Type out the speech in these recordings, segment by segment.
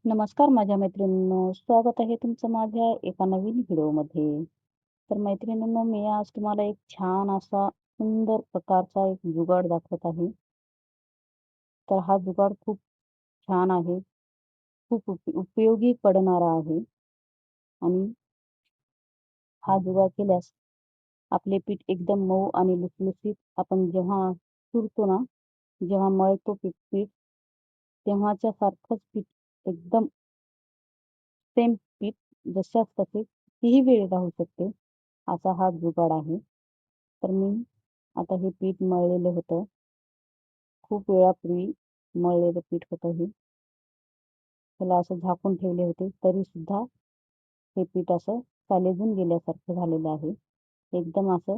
नमस्कार माझ्या मैत्रिणींनो, स्वागत आहे तुमचं माझ्या एका नवीन व्हिडिओमध्ये. तर मैत्रिणींनो, मी आज तुम्हाला एक छान असा सुंदर प्रकारचा एक जुगाड दाखवत आहे. तर हा जुगाड खूप छान आहे, खूप उपयोगी पडणारा आहे आणि हा जुगाड केल्यास आपले पीठ एकदम मऊ आणि लुसलुसीत आपण जेव्हा चुरतो ना, जेव्हा मळतो पीठ, तेव्हाच्या सारखंच पीठ एकदम सेम पीठ जशास तसे कितीही वेळ राहू शकते, असा हा जुगाड आहे. तर मी आता हे पीठ मळलेलं होतं. खूप वेळापूर्वी मळलेलं पीठ होतं हे. त्याला असं झाकून ठेवले होते, तरीसुद्धा हे पीठ असं सालेजून गेल्यासारखं झालेलं आहे. एकदम असं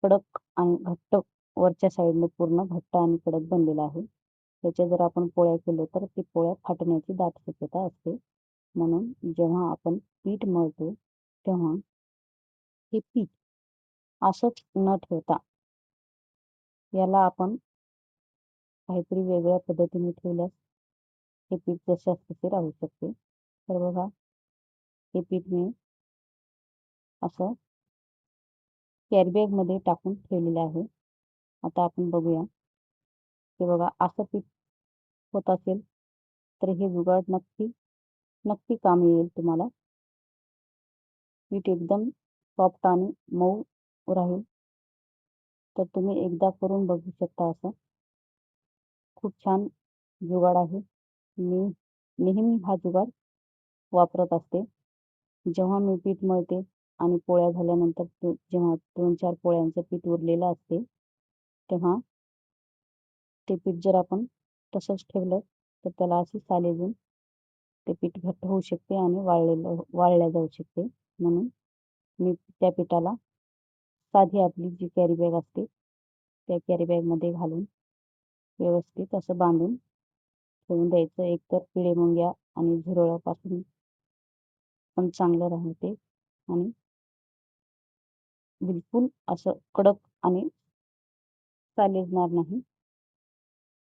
कडक आणि घट्ट वरच्या साईडने पूर्ण घट्ट आणि कडक बनलेलं आहे. त्याच्या जर आपण पोळ्या केल्या तर ते पोळ्या फाटण्याची दाट शक्यता असते. म्हणून जेव्हा आपण पीठ मळतो, तेव्हा हे पीठ असंच न ठेवता याला आपण काहीतरी वेगळ्या पद्धतीने ठेवल्यास हे पीठ जशास तसे राहू शकते. तर बघा, हे पीठ मी असं कॅरी बॅगमध्ये टाकून ठेवलेलं आहे. आता आपण बघूया. हे बघा, असं पीठ होत असेल तर हे जुगाड नक्की नक्की कामी येईल तुम्हाला. पीठ एकदम सॉफ्ट आणि मऊ राहील. तर तुम्ही एकदा करून बघू शकता असं. खूप छान जुगाड आहे. मी नेहमी हा जुगाड वापरत असते. जेव्हा मी पीठ मळते आणि पोळ्या झाल्यानंतर जेव्हा 2-4 पोळ्यांचं पीठ उरलेलं असते, तेव्हा ते पीठ जर आपण तसंच ठेवलं तर त्याला अशी सालेजून ते पीठ घट्ट होऊ शकते आणि वाळल्या जाऊ शकते. म्हणून मी त्या पिठाला साधी आपली जी कॅरी बॅग असते, त्या कॅरी बॅगमध्ये घालून व्यवस्थित असं बांधून ठेवून द्यायचं. एकतर किडे-मुंग्या आणि झुरळापासून पण चांगलं राहते आणि बिलकुल असं कडक आणि सालेजणार नाही.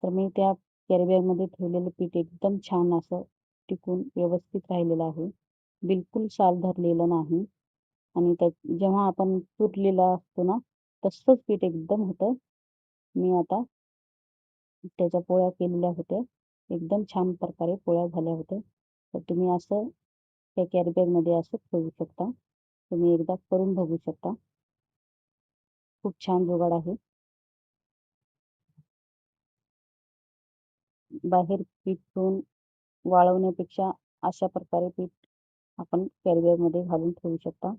तर मी त्या कॅरी बॅगमध्ये ठेवलेलं पीठ एकदम छान असं टिकून व्यवस्थित राहिलेलं आहे. बिलकुल साल धरलेलं नाही आणि जेव्हा आपण चुरलेला असतो ना, तसंच पीठ एकदम होतं. मी आता त्याच्या पोळ्या केलेल्या होत्या. एकदम छान प्रकारे पोळ्या झाल्या होत्या. तर तुम्ही असं त्या कॅरी बॅगमध्ये असं ठेवू शकता. तुम्ही एकदा करून बघू शकता. खूप छान जुगाड आहे. बाहेर पीठ ठेवून वाळवण्यापेक्षा अशा प्रकारे पीठ आपण कॅरी बॅगमध्ये घालून ठेवू शकता.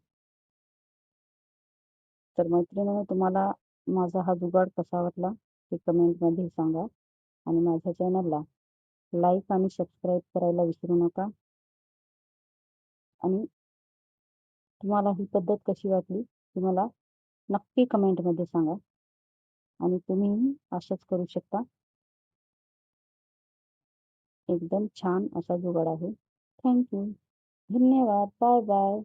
तर मैत्रिणींनो, तुम्हाला माझा हा जुगाड कसा वाटला ते कमेंटमध्ये सांगा आणि माझ्या चॅनलला लाईक आणि सबस्क्राईब करायला विसरू नका. आणि तुम्हाला ही पद्धत कशी वाटली ती मला नक्की कमेंटमध्ये सांगा आणि तुम्हीही असंच करू शकता. एकदम छान असा जुगाड आहे. Thank you. धन्यवाद. Bye bye.